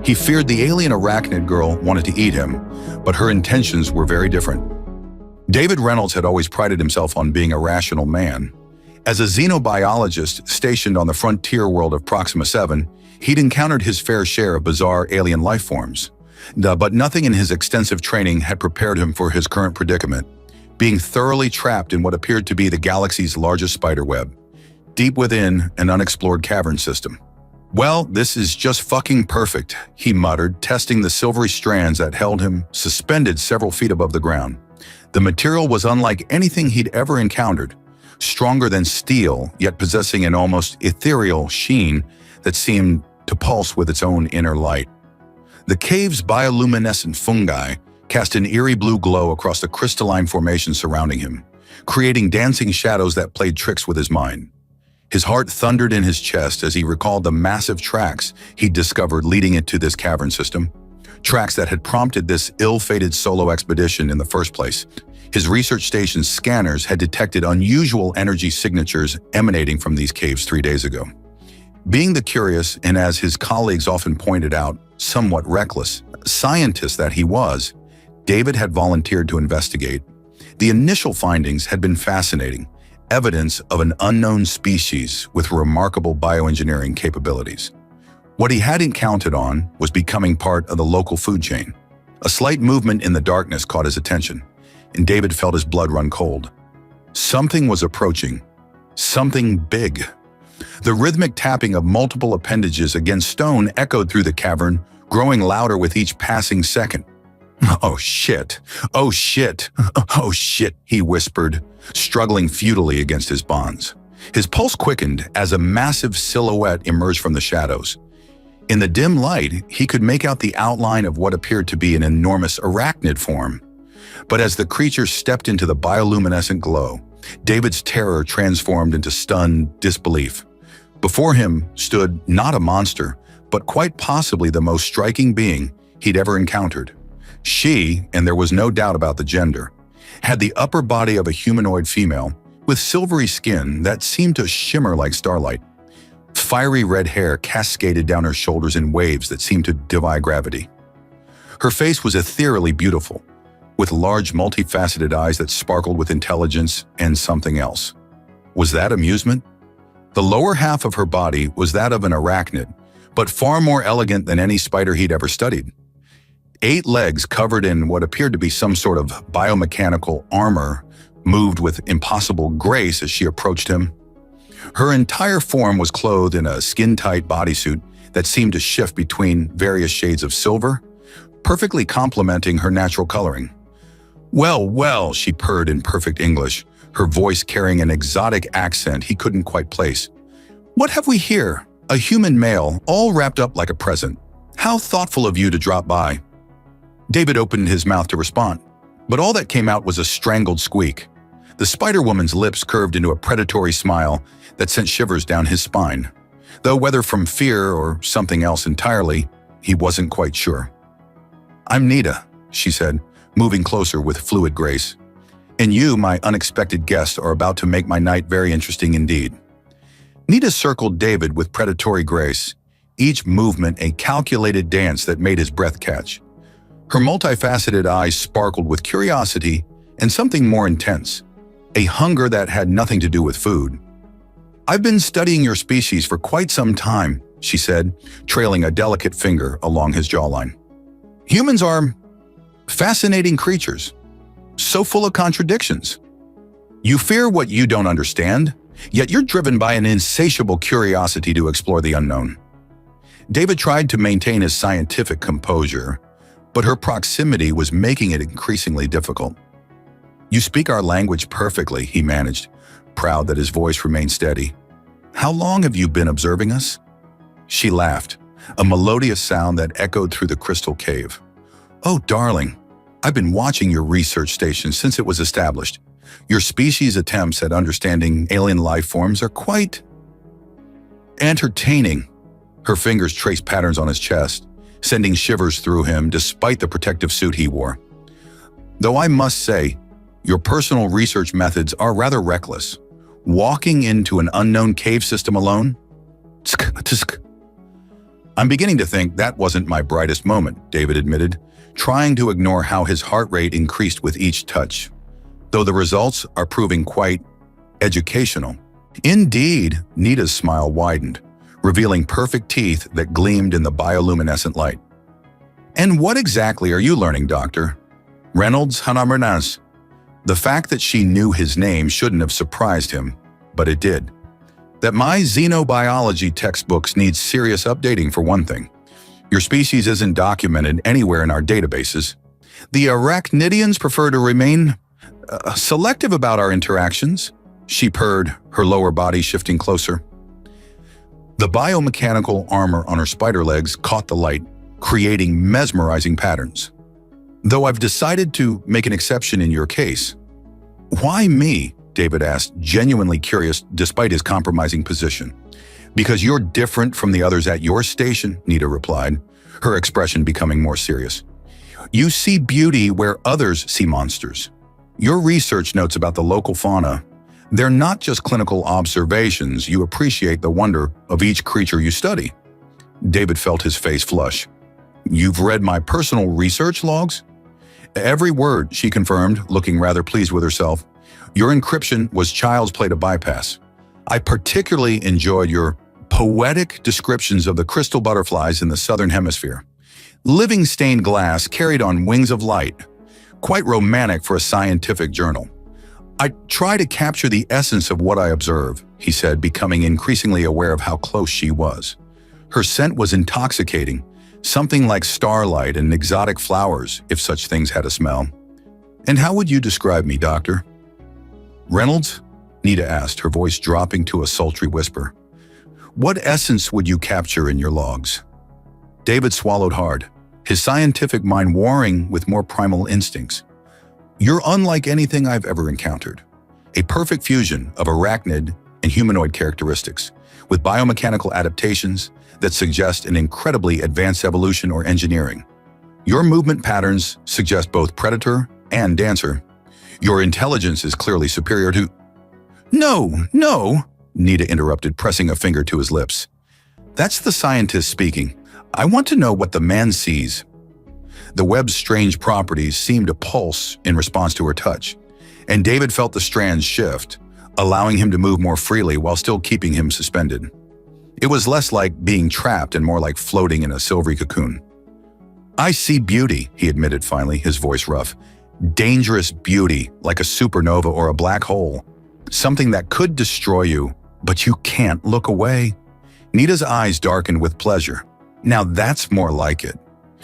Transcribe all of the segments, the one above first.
He feared the alien Arachnid girl wanted to eat him, but her intentions were very different. David Reynolds had always prided himself on being a rational man. As a xenobiologist stationed on the frontier world of Proxima 7, he'd encountered his fair share of bizarre alien life forms. But nothing in his extensive training had prepared him for his current predicament, being thoroughly trapped in what appeared to be the galaxy's largest spiderweb, deep within an unexplored cavern system. "Well, this is just fucking perfect," he muttered, testing the silvery strands that held him suspended several feet above the ground. The material was unlike anything he'd ever encountered, stronger than steel, yet possessing an almost ethereal sheen that seemed to pulse with its own inner light. The cave's bioluminescent fungi cast an eerie blue glow across the crystalline formation surrounding him, creating dancing shadows that played tricks with his mind. His heart thundered in his chest as he recalled the massive tracks he'd discovered leading into this cavern system, tracks that had prompted this ill-fated solo expedition in the first place. His research station's scanners had detected unusual energy signatures emanating from these caves 3 days ago. Being the curious, and as his colleagues often pointed out, somewhat reckless scientist that he was, David had volunteered to investigate. The initial findings had been fascinating, evidence of an unknown species with remarkable bioengineering capabilities. What he hadn't counted on was becoming part of the local food chain. A slight movement in the darkness caught his attention, and David felt his blood run cold. Something was approaching. Something big. The rhythmic tapping of multiple appendages against stone echoed through the cavern, growing louder with each passing second. "Oh shit! Oh shit! Oh shit!" he whispered, struggling futilely against his bonds. His pulse quickened as a massive silhouette emerged from the shadows. In the dim light, he could make out the outline of what appeared to be an enormous arachnid form. But as the creature stepped into the bioluminescent glow, David's terror transformed into stunned disbelief. Before him stood not a monster, but quite possibly the most striking being he'd ever encountered. She, and there was no doubt about the gender, had the upper body of a humanoid female with silvery skin that seemed to shimmer like starlight. Fiery red hair cascaded down her shoulders in waves that seemed to defy gravity. Her face was ethereally beautiful, with large multifaceted eyes that sparkled with intelligence and something else. Was that amusement? The lower half of her body was that of an arachnid, but far more elegant than any spider he'd ever studied. 8 legs covered in what appeared to be some sort of biomechanical armor moved with impossible grace as she approached him. Her entire form was clothed in a skin-tight bodysuit that seemed to shift between various shades of silver, perfectly complementing her natural coloring. "Well, well," she purred in perfect English, her voice carrying an exotic accent he couldn't quite place. "What have we here? A human male, all wrapped up like a present. How thoughtful of you to drop by." David opened his mouth to respond, but all that came out was a strangled squeak. The Spider-Woman's lips curved into a predatory smile that sent shivers down his spine, though whether from fear or something else entirely, he wasn't quite sure. "I'm Nita," she said, moving closer with fluid grace. "And you, my unexpected guest, are about to make my night very interesting indeed." Nita circled David with predatory grace, each movement a calculated dance that made his breath catch. Her multifaceted eyes sparkled with curiosity and something more intense, a hunger that had nothing to do with food. "I've been studying your species for quite some time," she said, trailing a delicate finger along his jawline. "Humans are fascinating creatures, so full of contradictions. You fear what you don't understand, yet you're driven by an insatiable curiosity to explore the unknown." David tried to maintain his scientific composure, but her proximity was making it increasingly difficult. "You speak our language perfectly," he managed, proud that his voice remained steady. "How long have you been observing us?" She laughed, a melodious sound that echoed through the crystal cave. "Oh, darling, I've been watching your research station since it was established. Your species' attempts at understanding alien life forms are quite entertaining." Her fingers traced patterns on his chest, sending shivers through him despite the protective suit he wore. "Though I must say, your personal research methods are rather reckless. Walking into an unknown cave system alone? Tsk, tsk. I'm beginning to think that wasn't my brightest moment, David admitted, trying to ignore how his heart rate increased with each touch, though the results are proving quite educational. Indeed, Nita's smile widened, revealing perfect teeth that gleamed in the bioluminescent light. And what exactly are you learning, Doctor? Reynolds Hanamranas. The fact that she knew his name shouldn't have surprised him, but it did. That my xenobiology textbooks need serious updating for one thing. Your species isn't documented anywhere in our databases. The Arachnidians prefer to remain selective about our interactions, she purred, her lower body shifting closer. The biomechanical armor on her spider legs caught the light, creating mesmerizing patterns. Though I've decided to make an exception in your case. Why me? David asked, genuinely curious despite his compromising position. Because you're different from the others at your station, Nita replied, her expression becoming more serious. You see beauty where others see monsters. Your research notes about the local fauna, they're not just clinical observations, you appreciate the wonder of each creature you study. David felt his face flush. You've read my personal research logs? Every word, she confirmed, looking rather pleased with herself. Your encryption was child's play to bypass. I particularly enjoyed your poetic descriptions of the crystal butterflies in the southern hemisphere. Living stained glass carried on wings of light. Quite romantic for a scientific journal. I try to capture the essence of what I observe, he said, becoming increasingly aware of how close she was. Her scent was intoxicating, something like starlight and exotic flowers, if such things had a smell. And how would you describe me, Doctor? Reynolds? Nita asked, her voice dropping to a sultry whisper. What essence would you capture in your logs? David swallowed hard, his scientific mind warring with more primal instincts. You're unlike anything I've ever encountered. A perfect fusion of arachnid and humanoid characteristics, with biomechanical adaptations that suggest an incredibly advanced evolution or engineering. Your movement patterns suggest both predator and dancer. Your intelligence is clearly superior to… No, Nita interrupted, pressing a finger to his lips. That's the scientist speaking. I want to know what the man sees. The web's strange properties seemed to pulse in response to her touch, and David felt the strands shift, allowing him to move more freely while still keeping him suspended. It was less like being trapped and more like floating in a silvery cocoon. I see beauty, he admitted finally, his voice rough. Dangerous beauty, like a supernova or a black hole. Something that could destroy you, but you can't look away. Nita's eyes darkened with pleasure. Now that's more like it.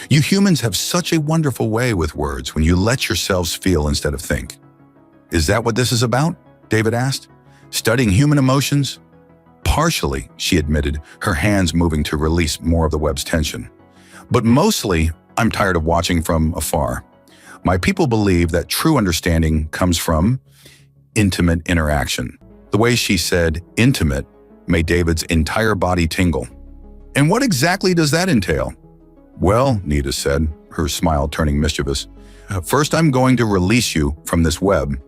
You humans have such a wonderful way with words when you let yourselves feel instead of think. Is that what this is about? David asked. Studying human emotions? Partially, she admitted, her hands moving to release more of the web's tension. But mostly, I'm tired of watching from afar. My people believe that true understanding comes from intimate interaction. The way she said intimate made David's entire body tingle. And what exactly does that entail? Well, Nita said, her smile turning mischievous. First, I'm going to release you from this web.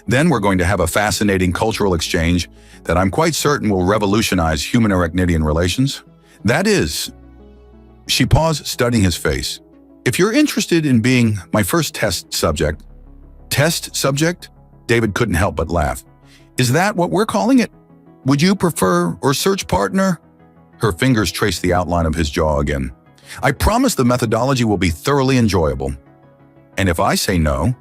Then we're going to have a fascinating cultural exchange that I'm quite certain will revolutionize human-Arachnidian relations. That is… She paused, studying his face. If you're interested in being my first test subject… Test subject? David couldn't help but laugh. Is that what we're calling it? Would you prefer or search partner? Her fingers traced the outline of his jaw again. I promise the methodology will be thoroughly enjoyable. And if I say no,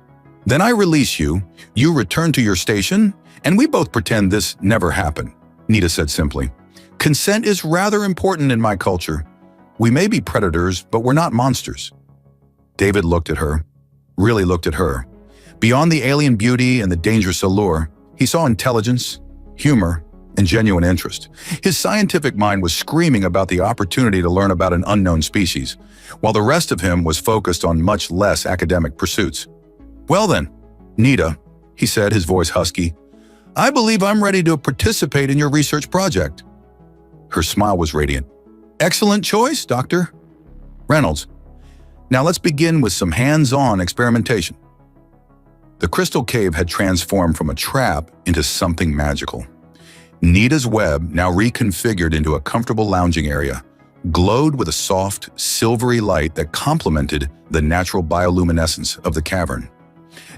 then I release you, you return to your station, and we both pretend this never happened, Nita said simply. Consent is rather important in my culture. We may be predators, but we're not monsters. David looked at her, really looked at her. Beyond the alien beauty and the dangerous allure, he saw intelligence, humor, and genuine interest. His scientific mind was screaming about the opportunity to learn about an unknown species, while the rest of him was focused on much less academic pursuits. Well then, Nita, he said, his voice husky, I believe I'm ready to participate in your research project. Her smile was radiant. Excellent choice, Dr. Reynolds. Now let's begin with some hands-on experimentation. The crystal cave had transformed from a trap into something magical. Nita's web now reconfigured into a comfortable lounging area, glowed with a soft, silvery light that complemented the natural bioluminescence of the cavern.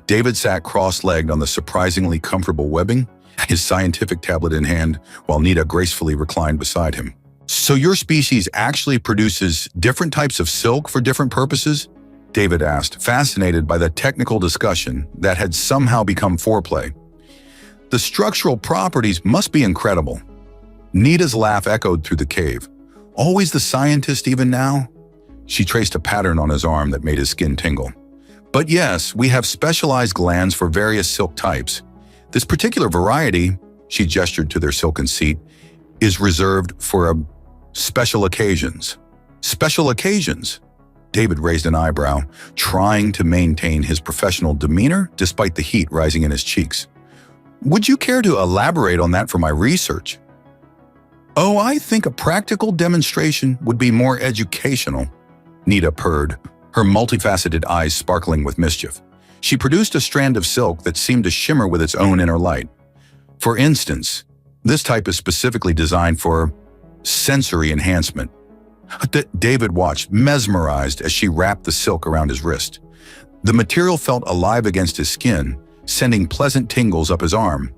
David sat cross-legged on the surprisingly comfortable webbing, his scientific tablet in hand, while Nita gracefully reclined beside him. "So your species actually produces different types of silk for different purposes?" David asked, fascinated by the technical discussion that had somehow become foreplay. "The structural properties must be incredible." Nita's laugh echoed through the cave. "Always the scientist even now?" She traced a pattern on his arm that made his skin tingle. "But yes, we have specialized glands for various silk types. This particular variety," she gestured to their silken seat, "is reserved for special occasions." "Special occasions?" David raised an eyebrow, trying to maintain his professional demeanor despite the heat rising in his cheeks. "Would you care to elaborate on that for my research?" "Oh, I think a practical demonstration would be more educational," Nita purred, her multifaceted eyes sparkling with mischief. She produced a strand of silk that seemed to shimmer with its own inner light. "For instance, this type is specifically designed for sensory enhancement." David watched, mesmerized, as she wrapped the silk around his wrist. The material felt alive against his skin, sending pleasant tingles up his arm.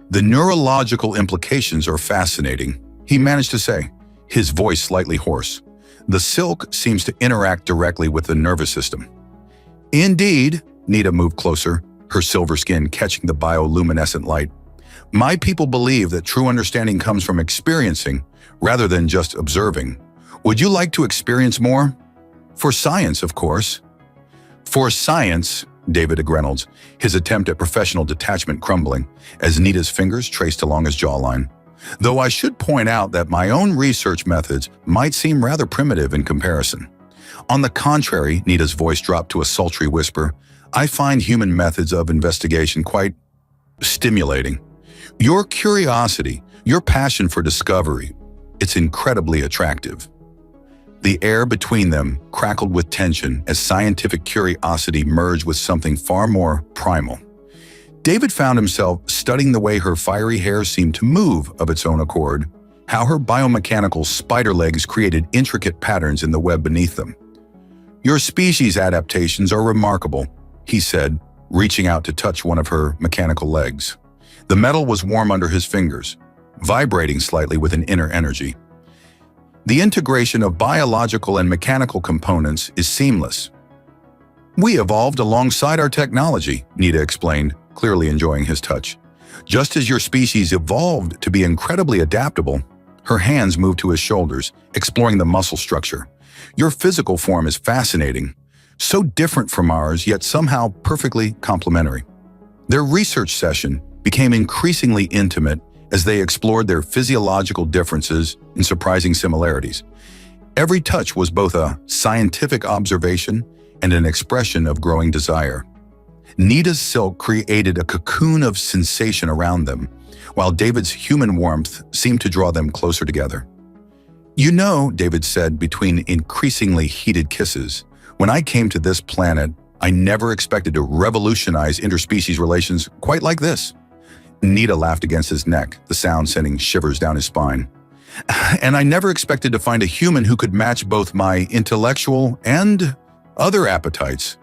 "The neurological implications are fascinating," he managed to say, his voice slightly hoarse. "The silk seems to interact directly with the nervous system." "Indeed," Nita moved closer, her silver skin catching the bioluminescent light. "My people believe that true understanding comes from experiencing rather than just observing. Would you like to experience more?" "For science, of course." "For science," David Reynolds, his attempt at professional detachment crumbling, as Nita's fingers traced along his jawline. "Though I should point out that my own research methods might seem rather primitive in comparison." "On the contrary," Nita's voice dropped to a sultry whisper, "I find human methods of investigation quite stimulating. Your curiosity, your passion for discovery, it's incredibly attractive." The air between them crackled with tension as scientific curiosity merged with something far more primal. David found himself studying the way her fiery hair seemed to move of its own accord, how her biomechanical spider legs created intricate patterns in the web beneath them. "Your species' adaptations are remarkable," he said, reaching out to touch one of her mechanical legs. The metal was warm under his fingers, vibrating slightly with an inner energy. "The integration of biological and mechanical components is seamless." "We evolved alongside our technology," Nita explained, clearly enjoying his touch. "Just as your species evolved to be incredibly adaptable." Her hands moved to his shoulders, exploring the muscle structure. "Your physical form is fascinating. So different from ours, yet somehow perfectly complementary." Their research session became increasingly intimate as they explored their physiological differences and surprising similarities. Every touch was both a scientific observation and an expression of growing desire. Nita's silk created a cocoon of sensation around them, while David's human warmth seemed to draw them closer together. "You know," David said between increasingly heated kisses, "when I came to this planet, I never expected to revolutionize interspecies relations quite like this." Nita laughed against his neck, the sound sending shivers down his spine. "And I never expected to find a human who could match both my intellectual and other appetites."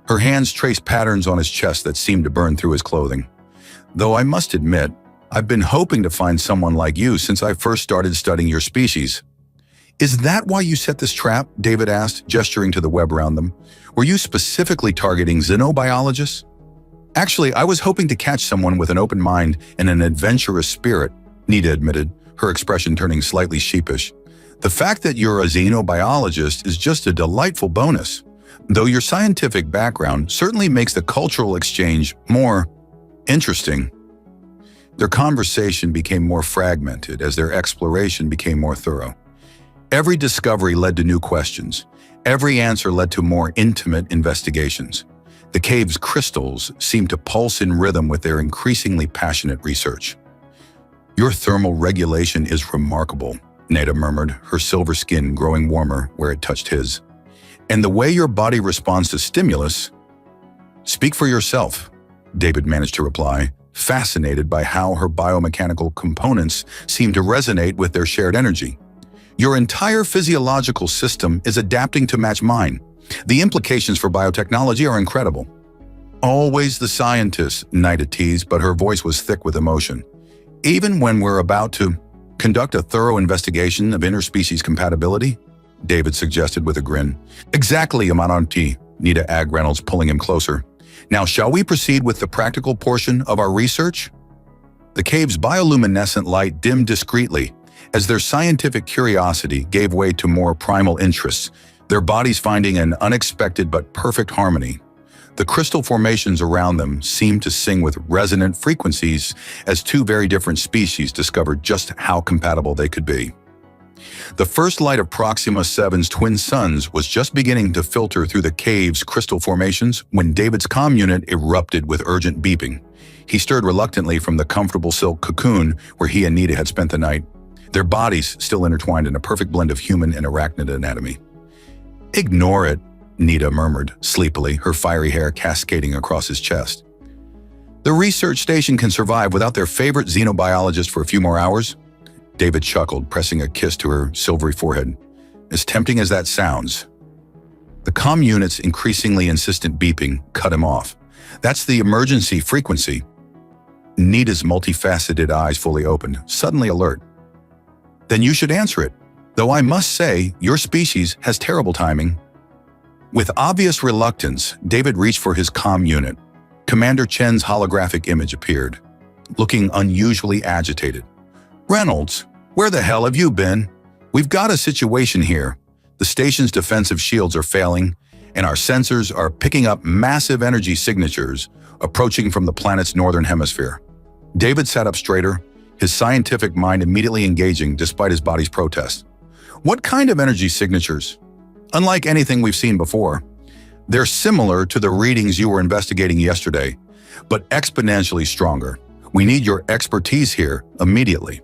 Her hands traced patterns on his chest that seemed to burn through his clothing. "Though I must admit, I've been hoping to find someone like you since I first started studying your species." "Is that why you set this trap?" David asked, gesturing to the web around them. "Were you specifically targeting xenobiologists?" "Actually, I was hoping to catch someone with an open mind and an adventurous spirit," Nita admitted, her expression turning slightly sheepish. "The fact that you're a xenobiologist is just a delightful bonus, though your scientific background certainly makes the cultural exchange more interesting." Their conversation became more fragmented as their exploration became more thorough. Every discovery led to new questions. Every answer led to more intimate investigations. The cave's crystals seemed to pulse in rhythm with their increasingly passionate research. "Your thermal regulation is remarkable," Nita murmured, her silver skin growing warmer where it touched his. "And the way your body responds to stimulus—" "Speak for yourself," David managed to reply, fascinated by how her biomechanical components seemed to resonate with their shared energy. Your entire physiological system is adapting to match mine. The implications for biotechnology are incredible. Always the scientist, Nida teased, but her voice was thick with emotion. Even when we're about to conduct a thorough investigation of interspecies compatibility, David suggested with a grin. Exactly, Amananti, Nida asked Reynolds, pulling him closer. Now, shall we proceed with the practical portion of our research? The cave's bioluminescent light dimmed discreetly as their scientific curiosity gave way to more primal interests, their bodies finding an unexpected but perfect harmony. The crystal formations around them seemed to sing with resonant frequencies as two very different species discovered just how compatible they could be. The first light of Proxima 7's twin suns was just beginning to filter through the cave's crystal formations when David's comm unit erupted with urgent beeping. He stirred reluctantly from the comfortable silk cocoon where he and Nida had spent the night, their bodies still intertwined in a perfect blend of human and arachnid anatomy. Ignore it, Nida murmured sleepily, her fiery hair cascading across his chest. The research station can survive without their favorite xenobiologist for a few more hours? David chuckled, pressing a kiss to her silvery forehead. As tempting as that sounds. The comm unit's increasingly insistent beeping cut him off. That's the emergency frequency. Nida's multifaceted eyes fully opened, suddenly alert. Then you should answer it, though I must say your species has terrible timing. With obvious reluctance, David reached for his comm unit. Commander Chen's holographic image appeared, looking unusually agitated. Reynolds, where the hell have you been? We've got a situation here. The station's defensive shields are failing, and our sensors are picking up massive energy signatures approaching from the planet's northern hemisphere. David sat up straighter, his scientific mind immediately engaging despite his body's protest. What kind of energy signatures? Unlike anything we've seen before. They're similar to the readings you were investigating yesterday, but exponentially stronger. We need your expertise here immediately.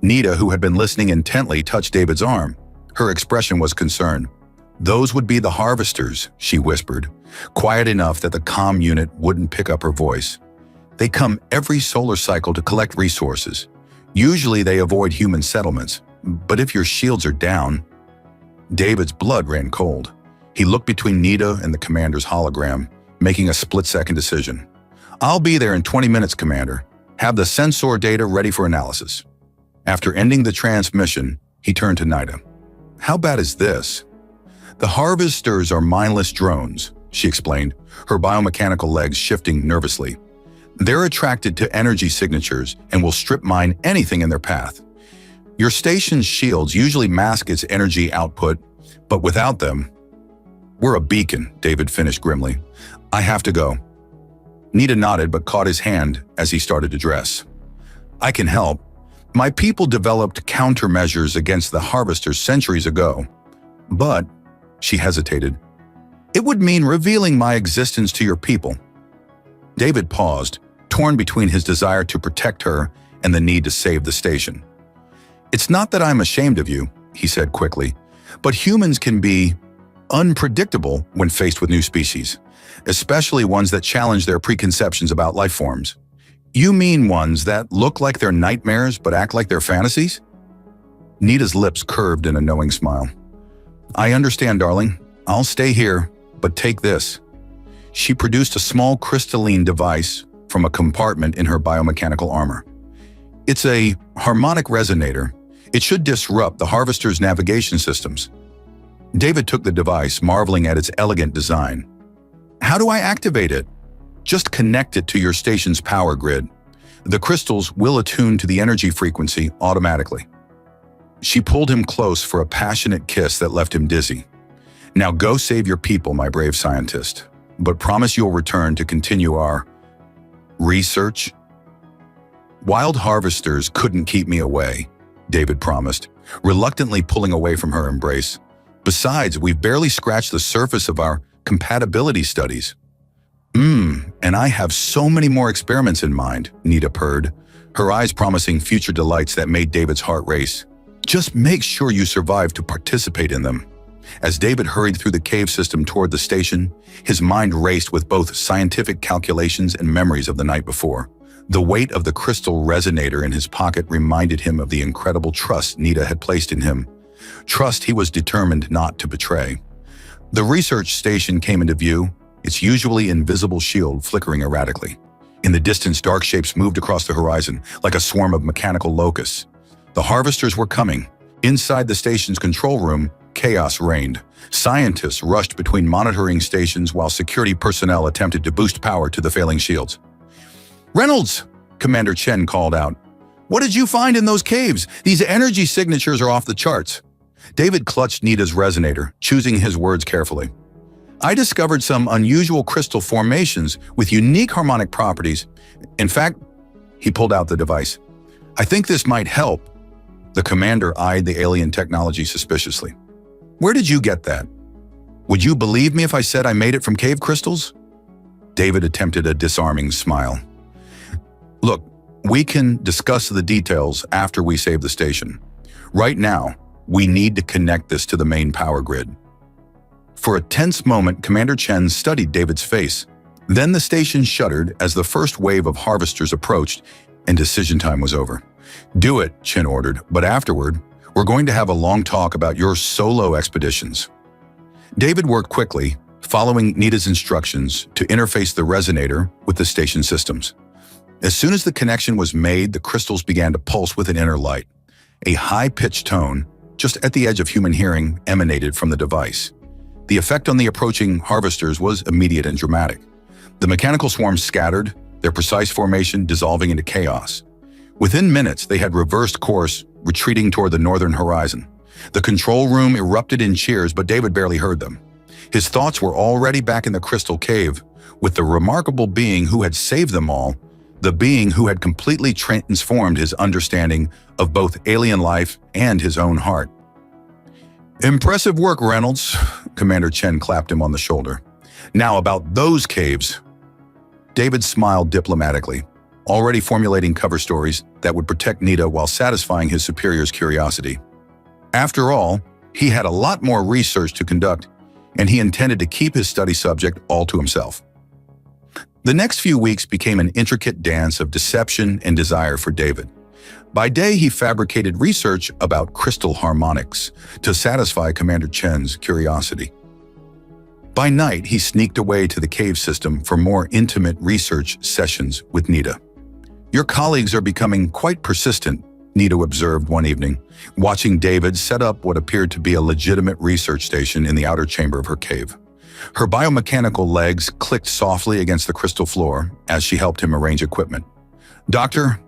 Nida, who had been listening intently, touched David's arm. Her expression was concern. Those would be the harvesters, she whispered, quiet enough that the comm unit wouldn't pick up her voice. They come every solar cycle to collect resources. Usually they avoid human settlements, but if your shields are down... David's blood ran cold. He looked between Nida and the commander's hologram, making a split-second decision. I'll be there in 20 minutes, Commander. Have the sensor data ready for analysis. After ending the transmission, he turned to Nida. How bad is this? The harvesters are mindless drones, she explained, her biomechanical legs shifting nervously. They're attracted to energy signatures and will strip mine anything in their path. Your station's shields usually mask its energy output, but without them... We're a beacon, David finished grimly. I have to go. Nida nodded but caught his hand as he started to dress. I can help. My people developed countermeasures against the harvesters centuries ago. But, she hesitated, it would mean revealing my existence to your people. David paused, torn between his desire to protect her and the need to save the station. It's not that I'm ashamed of you, he said quickly, but humans can be unpredictable when faced with new species, especially ones that challenge their preconceptions about life forms. You mean ones that look like they're nightmares but act like they're fantasies? Nida's lips curved in a knowing smile. I understand, darling. I'll stay here, but take this. She produced a small crystalline device from a compartment in her biomechanical armor. It's a harmonic resonator. It should disrupt the harvester's navigation systems. David took the device, marveling at its elegant design. How do I activate it? Just connect it to your station's power grid. The crystals will attune to the energy frequency automatically. She pulled him close for a passionate kiss that left him dizzy. Now go save your people, my brave scientist, but promise you'll return to continue our research. Wild harvesters couldn't keep me away, David promised, reluctantly pulling away from her embrace. Besides, we've barely scratched the surface of our compatibility studies. And I have so many more experiments in mind, Nida purred, her eyes promising future delights that made David's heart race. Just make sure you survive to participate in them. As David hurried through the cave system toward the station, his mind raced with both scientific calculations and memories of the night before. The weight of the crystal resonator in his pocket reminded him of the incredible trust Nida had placed in him. trust he was determined not to betray. The research station came into view, its usually invisible shield flickering erratically. In the distance, dark shapes moved across the horizon, like a swarm of mechanical locusts. The harvesters were coming. Inside the station's control room, chaos reigned. Scientists rushed between monitoring stations while security personnel attempted to boost power to the failing shields. "Reynolds!" Commander Chen called out. "What did you find in those caves? These energy signatures are off the charts." David clutched Nita's resonator, choosing his words carefully. "I discovered some unusual crystal formations with unique harmonic properties. In fact," he pulled out the device, "I think this might help." The commander eyed the alien technology suspiciously. "Where did you get that? Would you believe me if I said I made it from cave crystals?" David attempted a disarming smile. "Look, we can discuss the details after we save the station. Right now, we need to connect this to the main power grid." For a tense moment, Commander Chen studied David's face. Then the station shuddered as the first wave of harvesters approached and decision time was over. "Do it," Chen ordered, "but afterward, we're going to have a long talk about your solo expeditions." David worked quickly, following Nita's instructions to interface the resonator with the station systems. As soon as the connection was made, the crystals began to pulse with an inner light. A high-pitched tone, just at the edge of human hearing, emanated from the device. The effect on the approaching harvesters was immediate and dramatic. The mechanical swarms scattered, their precise formation dissolving into chaos. Within minutes, they had reversed course, retreating toward the northern horizon. The control room erupted in cheers, but David barely heard them. His thoughts were already back in the crystal cave, with the remarkable being who had saved them all, the being who had completely transformed his understanding of both alien life and his own heart. "Impressive work, Reynolds," Commander Chen clapped him on the shoulder. "Now about those caves." David smiled diplomatically, already formulating cover stories that would protect Nita while satisfying his superior's curiosity. After all, he had a lot more research to conduct, and he intended to keep his study subject all to himself. The next few weeks became an intricate dance of deception and desire for David. By day, he fabricated research about crystal harmonics to satisfy Commander Chen's curiosity. By night, he sneaked away to the cave system for more intimate research sessions with Nita. "Your colleagues are becoming quite persistent," Nita observed one evening, watching David set up what appeared to be a legitimate research station in the outer chamber of her cave. Her biomechanical legs clicked softly against the crystal floor as she helped him arrange equipment. "Doctor,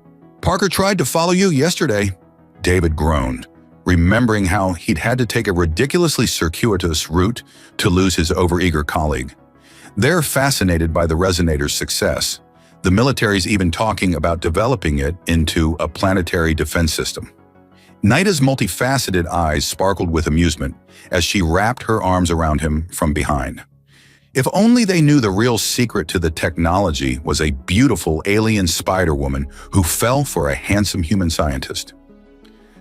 Parker tried to follow you yesterday," David groaned, remembering how he'd had to take a ridiculously circuitous route to lose his overeager colleague. They're fascinated by the resonator's success. The military's even talking about developing it into a planetary defense system. Nita's multifaceted eyes sparkled with amusement as she wrapped her arms around him from behind. If only they knew the real secret to the technology was a beautiful alien spider woman who fell for a handsome human scientist.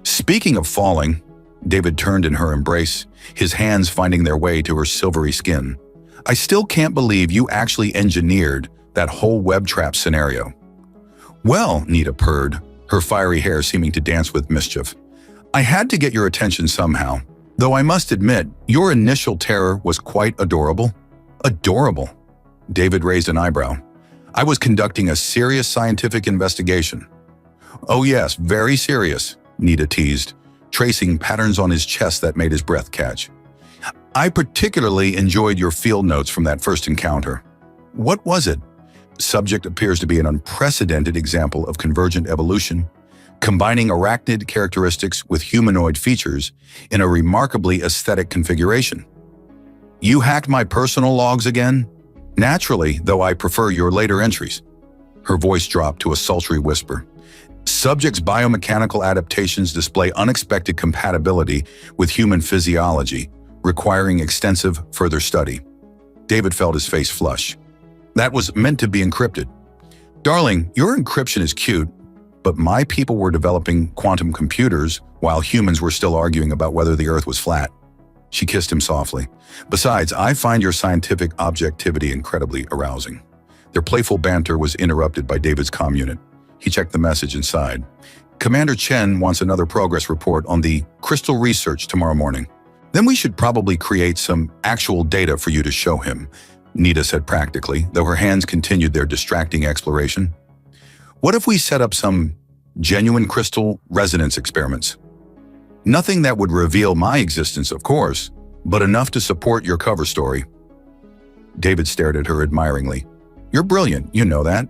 Speaking of falling, David turned in her embrace, his hands finding their way to her silvery skin. "I still can't believe you actually engineered that whole web trap scenario." "Well," Nita purred, her fiery hair seeming to dance with mischief, "I had to get your attention somehow, though I must admit, your initial terror was quite adorable." "Adorable?" David raised an eyebrow. "I was conducting a serious scientific investigation." "Oh yes, very serious," Nita teased, tracing patterns on his chest that made his breath catch. "I particularly enjoyed your field notes from that first encounter." "What was it?" Subject appears to be an unprecedented example of convergent evolution, combining arachnid characteristics with humanoid features in a remarkably aesthetic configuration. "You hacked my personal logs again?" "Naturally, though I prefer your later entries." Her voice dropped to a sultry whisper. "Subject's biomechanical adaptations display unexpected compatibility with human physiology, requiring extensive further study." David felt his face flush. "That was meant to be encrypted." "Darling, your encryption is cute, but my people were developing quantum computers while humans were still arguing about whether the Earth was flat." She kissed him softly. "Besides, I find your scientific objectivity incredibly arousing." Their playful banter was interrupted by David's comm unit. He checked the message and sighed. Commander Chen wants another progress report on the crystal research tomorrow morning. Then we should probably create some actual data for you to show him, Nita said practically, though her hands continued their distracting exploration. What if we set up some genuine crystal resonance experiments? Nothing that would reveal my existence, of course, but enough to support your cover story. David stared at her admiringly. You're brilliant, you know that.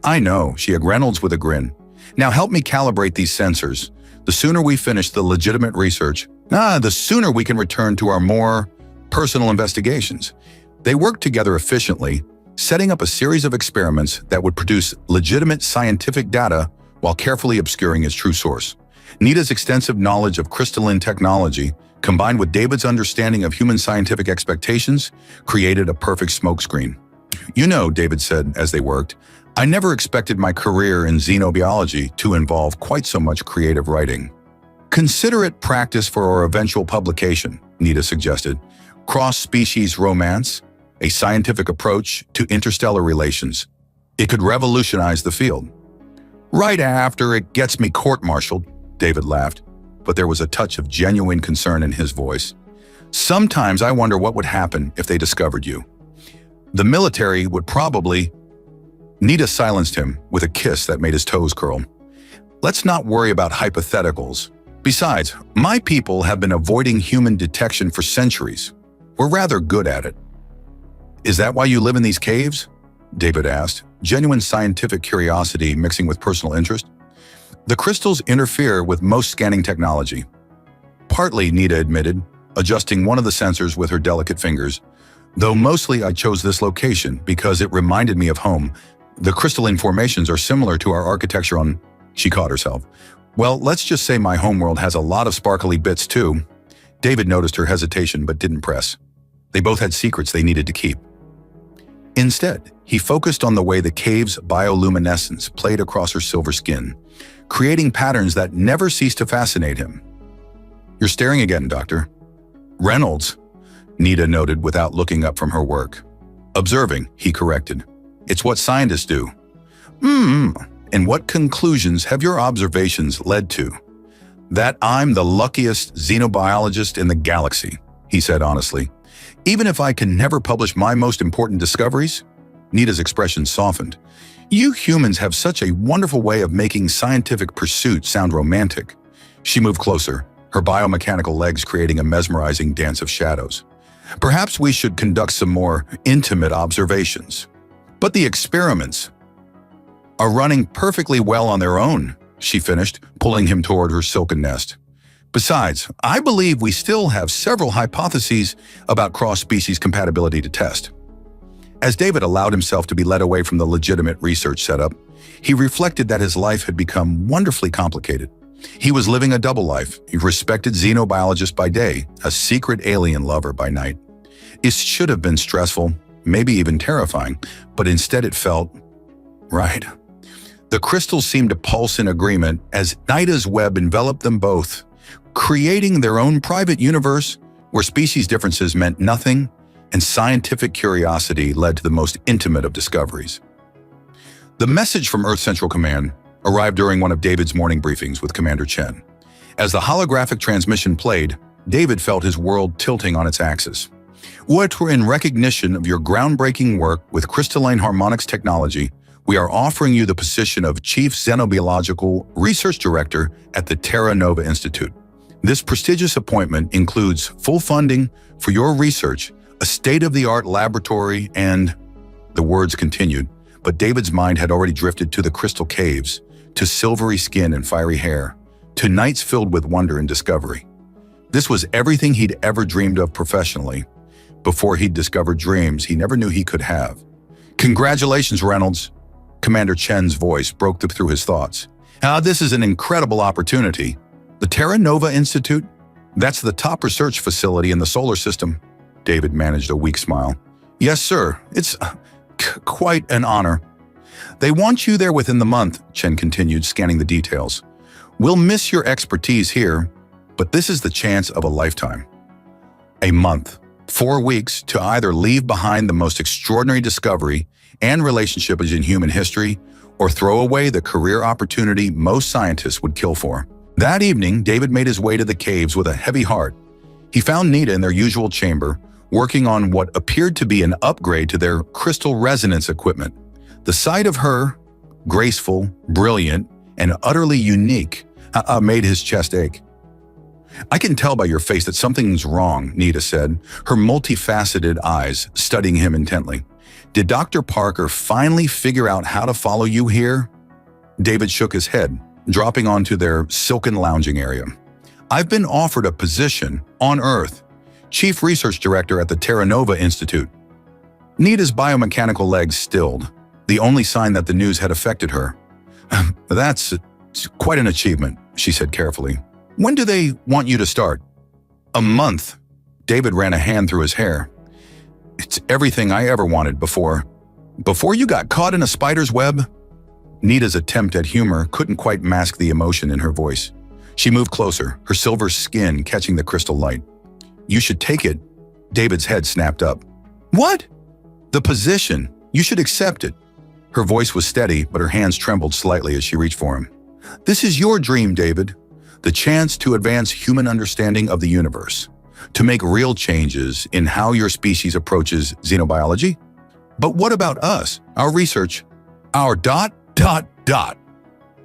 I know, she agreed, Reynolds with a grin. Now help me calibrate these sensors. The sooner we finish the legitimate research, the sooner we can return to our more personal investigations. They worked together efficiently, setting up a series of experiments that would produce legitimate scientific data while carefully obscuring its true source. Nita's extensive knowledge of crystalline technology, combined with David's understanding of human scientific expectations, created a perfect smokescreen. You know, David said as they worked, I never expected my career in xenobiology to involve quite so much creative writing. Consider it practice for our eventual publication, Nita suggested. Cross-species romance, a scientific approach to interstellar relations. It could revolutionize the field. Right after it gets me court-martialed, David laughed, but there was a touch of genuine concern in his voice. Sometimes I wonder what would happen if they discovered you. The military would probably... Nita silenced him with a kiss that made his toes curl. Let's not worry about hypotheticals. Besides, my people have been avoiding human detection for centuries. We're rather good at it. Is that why you live in these caves? David asked, genuine scientific curiosity mixing with personal interest. The crystals interfere with most scanning technology. Partly, Nita admitted, adjusting one of the sensors with her delicate fingers. Though mostly I chose this location because it reminded me of home. The crystalline formations are similar to our architecture on... She caught herself. Well, let's just say my homeworld has a lot of sparkly bits too. David noticed her hesitation but didn't press. They both had secrets they needed to keep. Instead, he focused on the way the cave's bioluminescence played across her silver skin, creating patterns that never ceased to fascinate him. You're staring again, Doctor. Reynolds, Nita noted without looking up from her work. Observing, he corrected. It's what scientists do. And what conclusions have your observations led to? That I'm the luckiest xenobiologist in the galaxy, he said honestly. Even if I can never publish my most important discoveries? Nita's expression softened. You humans have such a wonderful way of making scientific pursuit sound romantic. She moved closer, her biomechanical legs creating a mesmerizing dance of shadows. Perhaps we should conduct some more intimate observations. But the experiments are running perfectly well on their own, she finished, pulling him toward her silken nest. Besides, I believe we still have several hypotheses about cross-species compatibility to test. As David allowed himself to be led away from the legitimate research setup, he reflected that his life had become wonderfully complicated. He was living a double life, a respected xenobiologist by day, a secret alien lover by night. It should have been stressful, maybe even terrifying, but instead it felt right. The crystals seemed to pulse in agreement as Nita's web enveloped them both, creating their own private universe where species differences meant nothing and scientific curiosity led to the most intimate of discoveries. The message from Earth Central Command arrived during one of David's morning briefings with Commander Chen. As the holographic transmission played, David felt his world tilting on its axis. In recognition of your groundbreaking work with crystalline harmonics technology, we are offering you the position of Chief Xenobiological Research Director at the Terra Nova Institute. This prestigious appointment includes full funding for your research, a state-of-the-art laboratory, and... The words continued, but David's mind had already drifted to the crystal caves, to silvery skin and fiery hair, to nights filled with wonder and discovery. This was everything he'd ever dreamed of professionally, before he'd discovered dreams he never knew he could have. Congratulations, Reynolds. Commander Chen's voice broke through his thoughts. This is an incredible opportunity. The Terra Nova Institute? That's the top research facility in the solar system. David managed a weak smile. Yes, sir. It's quite an honor. They want you there within the month, Chen continued, scanning the details. We'll miss your expertise here, but this is the chance of a lifetime. A month. 4 weeks to either leave behind the most extraordinary discovery and relationship in human history, or throw away the career opportunity most scientists would kill for. That evening, David made his way to the caves with a heavy heart. He found Nita in their usual chamber, working on what appeared to be an upgrade to their crystal resonance equipment. The sight of her, graceful, brilliant, and utterly unique, made his chest ache. "I can tell by your face that something's wrong," Nita said, her multifaceted eyes studying him intently. "Did Dr. Parker finally figure out how to follow you here?" David shook his head, dropping onto their silken lounging area. "I've been offered a position on Earth, Chief Research Director at the Terra Nova Institute." Nita's biomechanical legs stilled, the only sign that the news had affected her. "That's quite an achievement," she said carefully. "When do they want you to start?" "A month." David ran a hand through his hair. "It's everything I ever wanted before you got caught in a spider's web." Nita's attempt at humor couldn't quite mask the emotion in her voice. She moved closer, her silver skin catching the crystal light. "You should take it." David's head snapped up. "What?" "The position. You should accept it." Her voice was steady, but her hands trembled slightly as she reached for him. "This is your dream, David. The chance to advance human understanding of the universe, to make real changes in how your species approaches xenobiology. But what about us, our research, our ...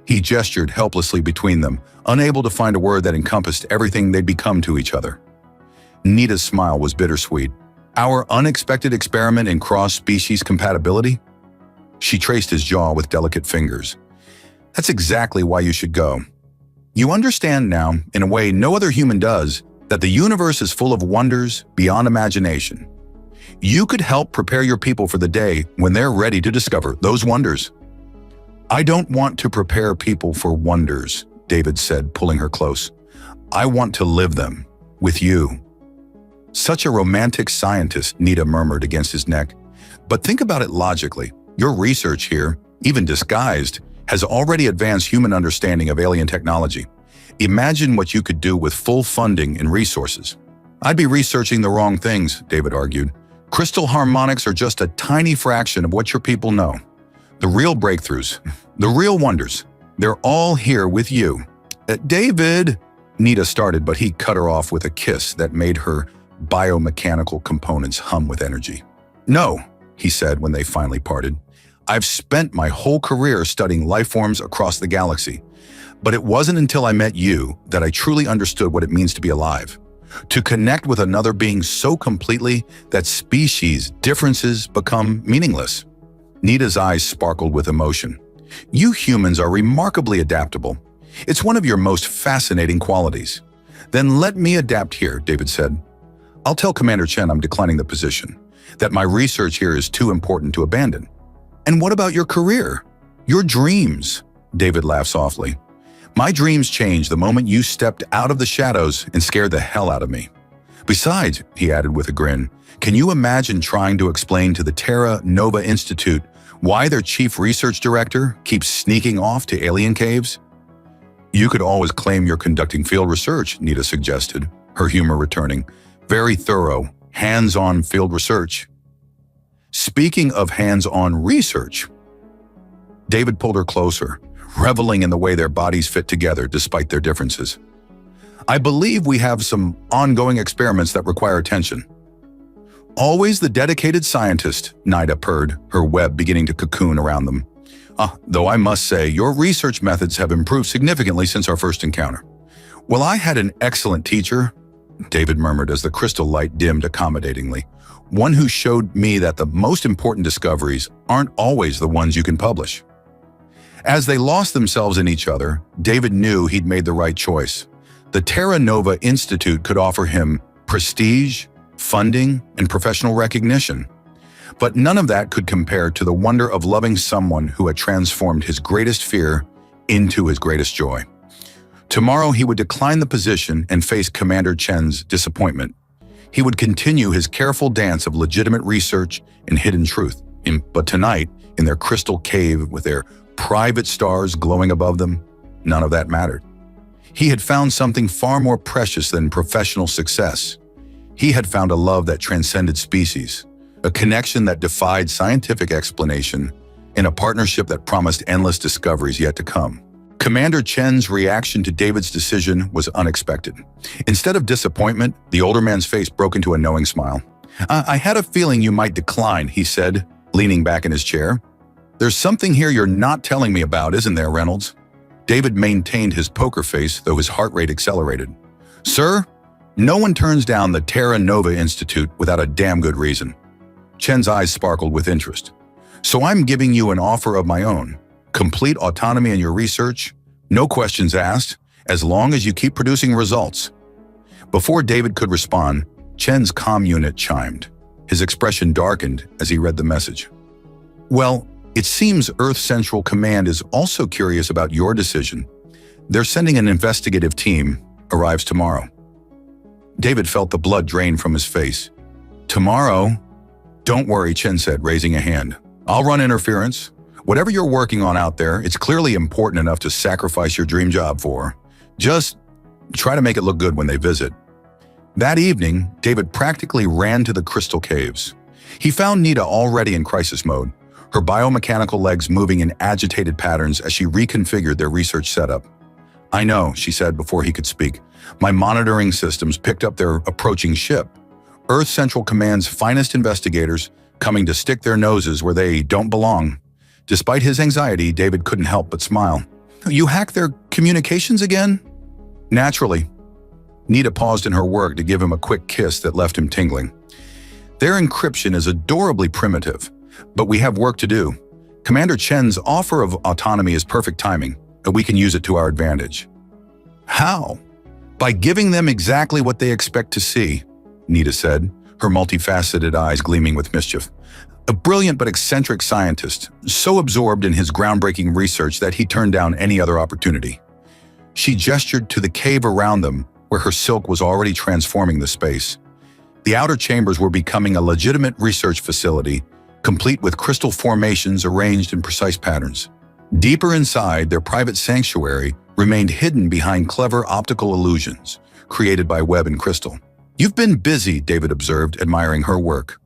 He gestured helplessly between them, unable to find a word that encompassed everything they'd become to each other. Nita's smile was bittersweet. "Our unexpected experiment in cross-species compatibility?" She traced his jaw with delicate fingers. "That's exactly why you should go. You understand now, in a way no other human does, that the universe is full of wonders beyond imagination. You could help prepare your people for the day when they're ready to discover those wonders." "I don't want to prepare people for wonders," David said, pulling her close. "I want to live them, with you." "Such a romantic scientist," Nita murmured against his neck. "But think about it logically. Your research here, even disguised, has already advanced human understanding of alien technology. Imagine what you could do with full funding and resources." "I'd be researching the wrong things," David argued. "Crystal harmonics are just a tiny fraction of what your people know. The real breakthroughs, the real wonders, they're all here with you." "David," Nita started, but he cut her off with a kiss that made her biomechanical components hum with energy. "No," he said when they finally parted. "I've spent my whole career studying life forms across the galaxy, but it wasn't until I met you that I truly understood what it means to be alive. To connect with another being so completely that species differences become meaningless." Nita's eyes sparkled with emotion. "You humans are remarkably adaptable. It's one of your most fascinating qualities." "Then let me adapt here," David said. "I'll tell Commander Chen I'm declining the position, that my research here is too important to abandon." "And what about your career? Your dreams?" David laughed softly. "My dreams changed the moment you stepped out of the shadows and scared the hell out of me. Besides," he added with a grin, "can you imagine trying to explain to the Terra Nova Institute why their chief research director keeps sneaking off to alien caves?" "You could always claim you're conducting field research," Nita suggested, her humor returning. "Very thorough, hands-on field research." "Speaking of hands-on research," David pulled her closer, reveling in the way their bodies fit together despite their differences. "I believe we have some ongoing experiments that require attention." "Always the dedicated scientist," Nita purred, her web beginning to cocoon around them. Though I must say, your research methods have improved significantly since our first encounter." "Well, I had an excellent teacher," David murmured as the crystal light dimmed accommodatingly. "One who showed me that the most important discoveries aren't always the ones you can publish." As they lost themselves in each other, David knew he'd made the right choice. The Terra Nova Institute could offer him prestige, funding, and professional recognition. But none of that could compare to the wonder of loving someone who had transformed his greatest fear into his greatest joy. Tomorrow he would decline the position and face Commander Chen's disappointment. He would continue his careful dance of legitimate research and hidden truth. But tonight, in their crystal cave with their private stars glowing above them, none of that mattered. He had found something far more precious than professional success. He had found a love that transcended species, a connection that defied scientific explanation, in a partnership that promised endless discoveries yet to come. Commander Chen's reaction to David's decision was unexpected. Instead of disappointment, the older man's face broke into a knowing smile. I had a feeling you might decline, he said, leaning back in his chair. There's something here you're not telling me about, isn't there, Reynolds? David maintained his poker face, though his heart rate accelerated. Sir, no one turns down the Terra Nova Institute without a damn good reason. Chen's eyes sparkled with interest. So I'm giving you an offer of my own. Complete autonomy in your research, no questions asked, as long as you keep producing results. Before David could respond, Chen's comm unit chimed. His expression darkened as he read the message. Well, it seems Earth Central Command is also curious about your decision. They're sending an investigative team, arrives tomorrow. David felt the blood drain from his face. Tomorrow? Don't worry, Chen said, raising a hand. I'll run interference. Whatever you're working on out there, it's clearly important enough to sacrifice your dream job for. Just try to make it look good when they visit. That evening, David practically ran to the crystal caves. He found Nita already in crisis mode, her biomechanical legs moving in agitated patterns as she reconfigured their research setup. I know, she said before he could speak. My monitoring systems picked up their approaching ship. Earth Central Command's finest investigators coming to stick their noses where they don't belong. Despite his anxiety, David couldn't help but smile. You hacked their communications again? Naturally. Nita paused in her work to give him a quick kiss that left him tingling. Their encryption is adorably primitive, but we have work to do. Commander Chen's offer of autonomy is perfect timing, and we can use it to our advantage. How? By giving them exactly what they expect to see, Nita said, her multifaceted eyes gleaming with mischief. A brilliant but eccentric scientist, so absorbed in his groundbreaking research that he turned down any other opportunity. She gestured to the cave around them, where her silk was already transforming the space. The outer chambers were becoming a legitimate research facility, complete with crystal formations arranged in precise patterns. Deeper inside, their private sanctuary remained hidden behind clever optical illusions created by web and crystal. You've been busy, David observed, admiring her work.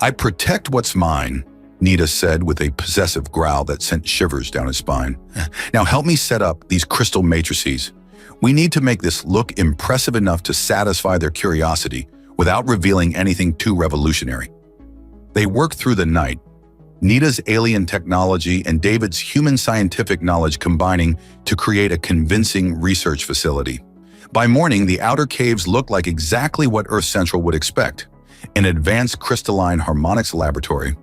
I protect what's mine, Nita said with a possessive growl that sent shivers down his spine. Now help me set up these crystal matrices. We need to make this look impressive enough to satisfy their curiosity without revealing anything too revolutionary. They worked through the night, Nita's alien technology and David's human scientific knowledge combining to create a convincing research facility. By morning, the outer caves looked like exactly what Earth Central would expect, an advanced crystalline harmonics laboratory.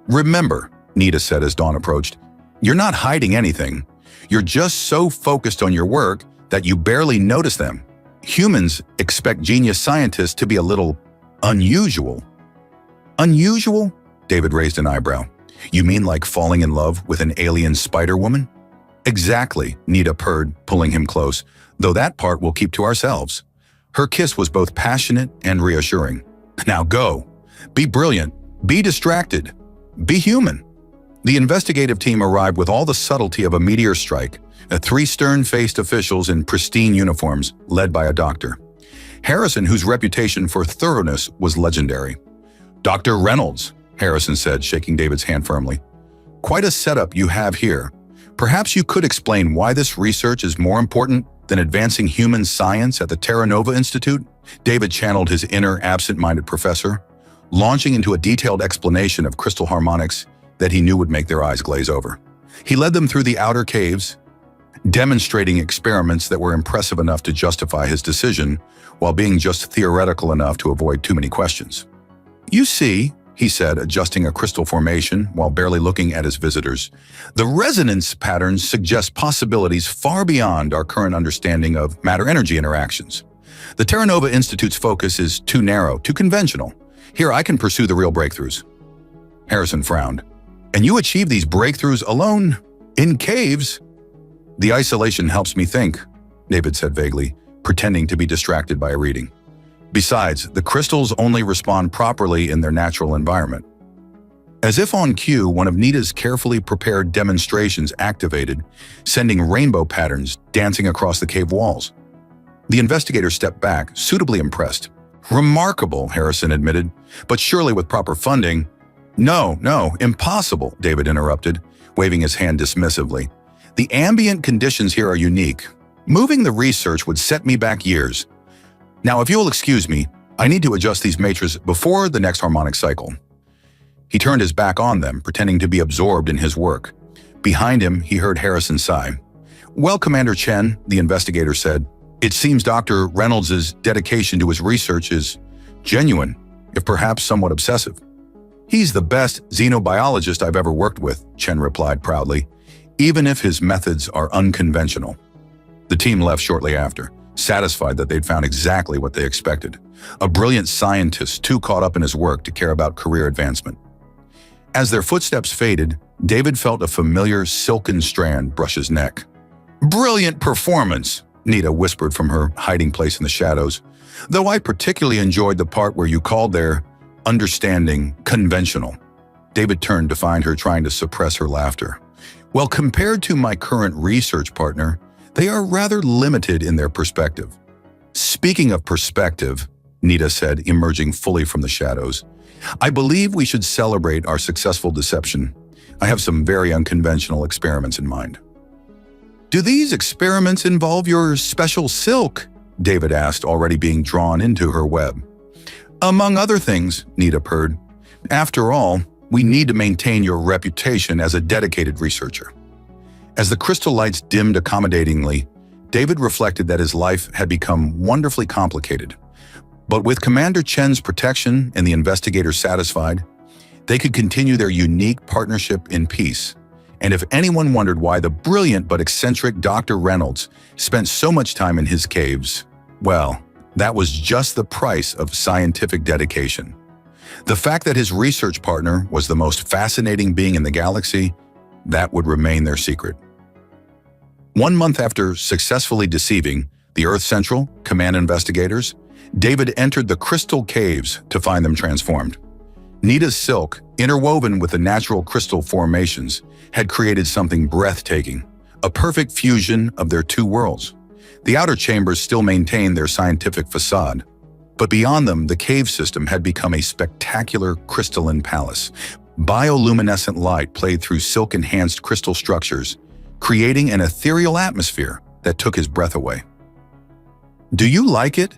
Remember, Nita said as dawn approached, you're not hiding anything. You're just so focused on your work that you barely notice them. Humans expect genius scientists to be a little unusual. Unusual? David raised an eyebrow. You mean like falling in love with an alien spider woman? Exactly, Nita purred, pulling him close, though that part we'll keep to ourselves. Her kiss was both passionate and reassuring. Now go. Be brilliant. Be distracted. Be human. The investigative team arrived with all the subtlety of a meteor strike, three stern-faced officials in pristine uniforms, led by a doctor. Harrison, whose reputation for thoroughness was legendary. Dr. Reynolds, Harrison said, shaking David's hand firmly. Quite a setup you have here. Perhaps you could explain why this research is more important than advancing human science at the Terra Nova Institute? David channeled his inner absent-minded professor, launching into a detailed explanation of crystal harmonics that he knew would make their eyes glaze over. He led them through the outer caves, demonstrating experiments that were impressive enough to justify his decision, while being just theoretical enough to avoid too many questions. You see, he said, adjusting a crystal formation while barely looking at his visitors, the resonance patterns suggest possibilities far beyond our current understanding of matter-energy interactions. The Terra Nova Institute's focus is too narrow, too conventional. Here I can pursue the real breakthroughs. Harrison frowned. And you achieve these breakthroughs alone? In caves? The isolation helps me think, David said vaguely, pretending to be distracted by a reading. Besides, the crystals only respond properly in their natural environment. As if on cue, one of Nita's carefully prepared demonstrations activated, sending rainbow patterns dancing across the cave walls. The investigator stepped back, suitably impressed. Remarkable, Harrison admitted, but surely with proper funding. No, impossible, David interrupted, waving his hand dismissively. The ambient conditions here are unique. Moving the research would set me back years. Now, if you'll excuse me, I need to adjust these matrices before the next harmonic cycle. He turned his back on them, pretending to be absorbed in his work. Behind him, he heard Harrison sigh. Well, Commander Chen, the investigator said, it seems Dr. Reynolds' dedication to his research is genuine, if perhaps somewhat obsessive. He's the best xenobiologist I've ever worked with, Chen replied proudly, even if his methods are unconventional. The team left shortly after, satisfied that they'd found exactly what they expected. A brilliant scientist too caught up in his work to care about career advancement. As their footsteps faded, David felt a familiar silken strand brush his neck. Brilliant performance, Nita whispered from her hiding place in the shadows, though I particularly enjoyed the part where you called their understanding conventional. David turned to find her trying to suppress her laughter. Well, compared to my current research partner, they are rather limited in their perspective. Speaking of perspective, Nita said, emerging fully from the shadows, I believe we should celebrate our successful deception. I have some very unconventional experiments in mind. Do these experiments involve your special silk? David asked, already being drawn into her web. Among other things, Nita purred. After all, we need to maintain your reputation as a dedicated researcher. As the crystal lights dimmed accommodatingly, David reflected that his life had become wonderfully complicated. But with Commander Chen's protection and the investigators satisfied, they could continue their unique partnership in peace. And if anyone wondered why the brilliant but eccentric Dr. Reynolds spent so much time in his caves, well, that was just the price of scientific dedication. The fact that his research partner was the most fascinating being in the galaxy, that would remain their secret. 1 month after successfully deceiving the Earth Central Command investigators, David entered the crystal caves to find them transformed. Nita's silk, interwoven with the natural crystal formations, had created something breathtaking, a perfect fusion of their two worlds. The outer chambers still maintained their scientific facade, but beyond them, the cave system had become a spectacular crystalline palace. Bioluminescent light played through silk-enhanced crystal structures, creating an ethereal atmosphere that took his breath away. Do you like it?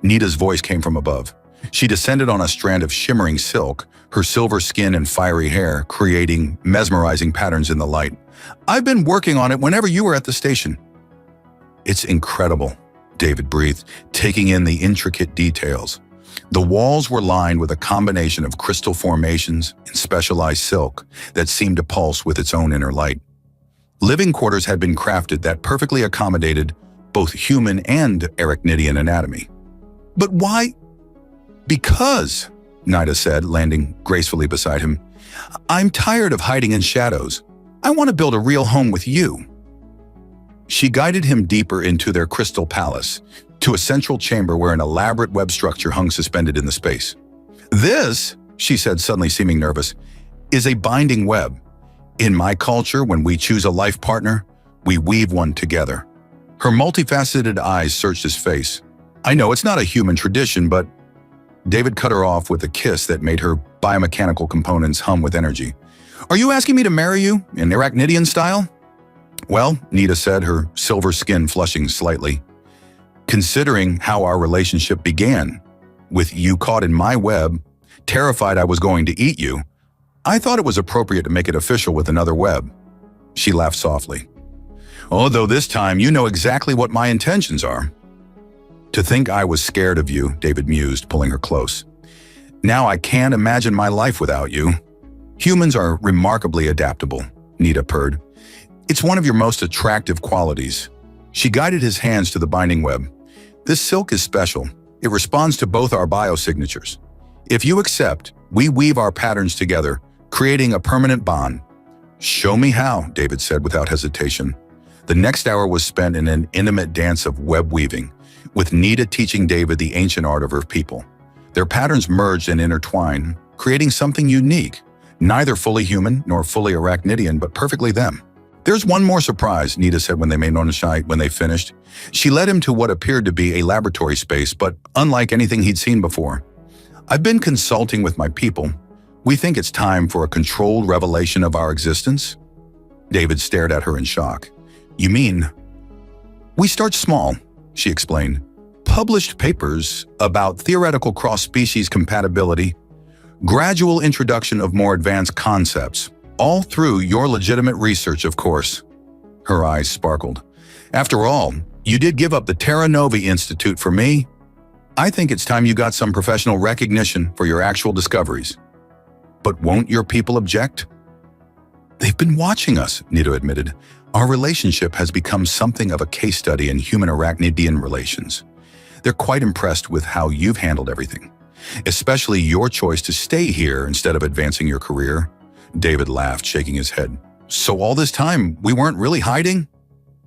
Nita's voice came from above. She descended on a strand of shimmering silk, her silver skin and fiery hair creating mesmerizing patterns in the light. I've been working on it whenever you were at the station. It's incredible, David breathed, taking in the intricate details. The walls were lined with a combination of crystal formations and specialized silk that seemed to pulse with its own inner light. Living quarters had been crafted that perfectly accommodated both human and Arachnidian anatomy. But why? Because, Nita said, landing gracefully beside him, I'm tired of hiding in shadows. I want to build a real home with you. She guided him deeper into their crystal palace, to a central chamber where an elaborate web structure hung suspended in the space. This, she said, suddenly seeming nervous, is a binding web. In my culture, when we choose a life partner, we weave one together. Her multifaceted eyes searched his face. I know it's not a human tradition, but David cut her off with a kiss that made her biomechanical components hum with energy. Are you asking me to marry you in Arachnidian style? Well, Nita said, her silver skin flushing slightly. Considering how our relationship began, with you caught in my web, terrified I was going to eat you, I thought it was appropriate to make it official with another web. She laughed softly. Although this time you know exactly what my intentions are. To think I was scared of you, David mused, pulling her close. Now I can't imagine my life without you. Humans are remarkably adaptable, Nita purred. It's one of your most attractive qualities. She guided his hands to the binding web. This silk is special. It responds to both our biosignatures. If you accept, we weave our patterns together, creating a permanent bond. Show me how, David said without hesitation. The next hour was spent in an intimate dance of web weaving, with Nita teaching David the ancient art of her people. Their patterns merged and intertwined, creating something unique, neither fully human nor fully Arachnidian, but perfectly them. There's one more surprise, Nita said when they made on site when they finished. She led him to what appeared to be a laboratory space, but unlike anything he'd seen before. I've been consulting with my people. We think it's time for a controlled revelation of our existence. David stared at her in shock. You mean? We start small, she explained. Published papers about theoretical cross-species compatibility, gradual introduction of more advanced concepts, all through your legitimate research, of course. Her eyes sparkled. After all, you did give up the Terra Nova Institute for me. I think it's time you got some professional recognition for your actual discoveries. But won't your people object? They've been watching us, Nita admitted. Our relationship has become something of a case study in human Arachnidian relations. They're quite impressed with how you've handled everything, especially your choice to stay here instead of advancing your career. David laughed, shaking his head. So all this time, we weren't really hiding?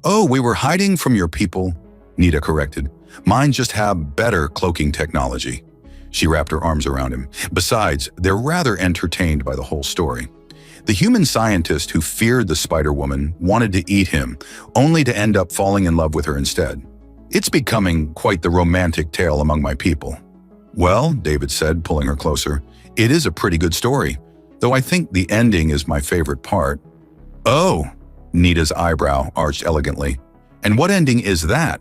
Oh, we were hiding from your people, Nita corrected. Mine just have better cloaking technology. She wrapped her arms around him. Besides, they're rather entertained by the whole story. The human scientist who feared the Spider-Woman wanted to eat him, only to end up falling in love with her instead. It's becoming quite the romantic tale among my people. Well, David said, pulling her closer, it is a pretty good story, though I think the ending is my favorite part. Oh, Nita's eyebrow arched elegantly. And what ending is that?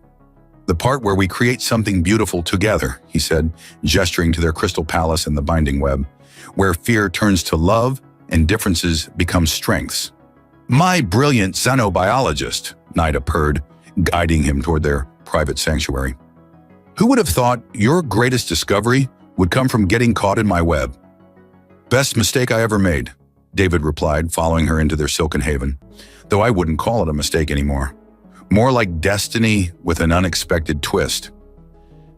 The part where we create something beautiful together, he said, gesturing to their crystal palace in the binding web, where fear turns to love and differences become strengths. My brilliant xenobiologist, Nita purred, guiding him toward their private sanctuary. Who would have thought your greatest discovery would come from getting caught in my web? Best mistake I ever made, David replied, following her into their silken haven, though I wouldn't call it a mistake anymore. More like destiny with an unexpected twist.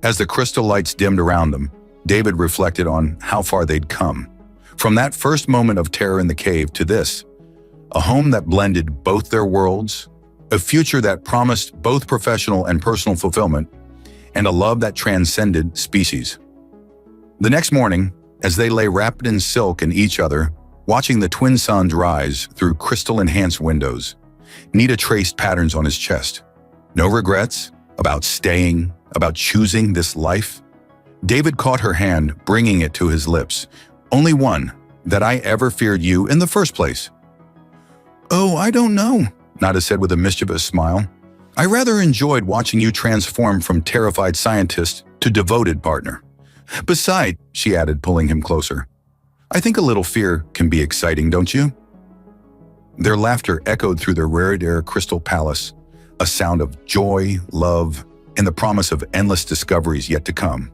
As the crystal lights dimmed around them, David reflected on how far they'd come. From that first moment of terror in the cave to this, a home that blended both their worlds, a future that promised both professional and personal fulfillment, and a love that transcended species. The next morning, as they lay wrapped in silk in each other, watching the twin suns rise through crystal-enhanced windows, Nita traced patterns on his chest. No regrets about staying, about choosing this life. David caught her hand, bringing it to his lips. Only one, that I ever feared you in the first place. Oh, I don't know, Nita said with a mischievous smile. I rather enjoyed watching you transform from terrified scientist to devoted partner. Besides, she added, pulling him closer, I think a little fear can be exciting, don't you? Their laughter echoed through the rared-air crystal palace, a sound of joy, love, and the promise of endless discoveries yet to come.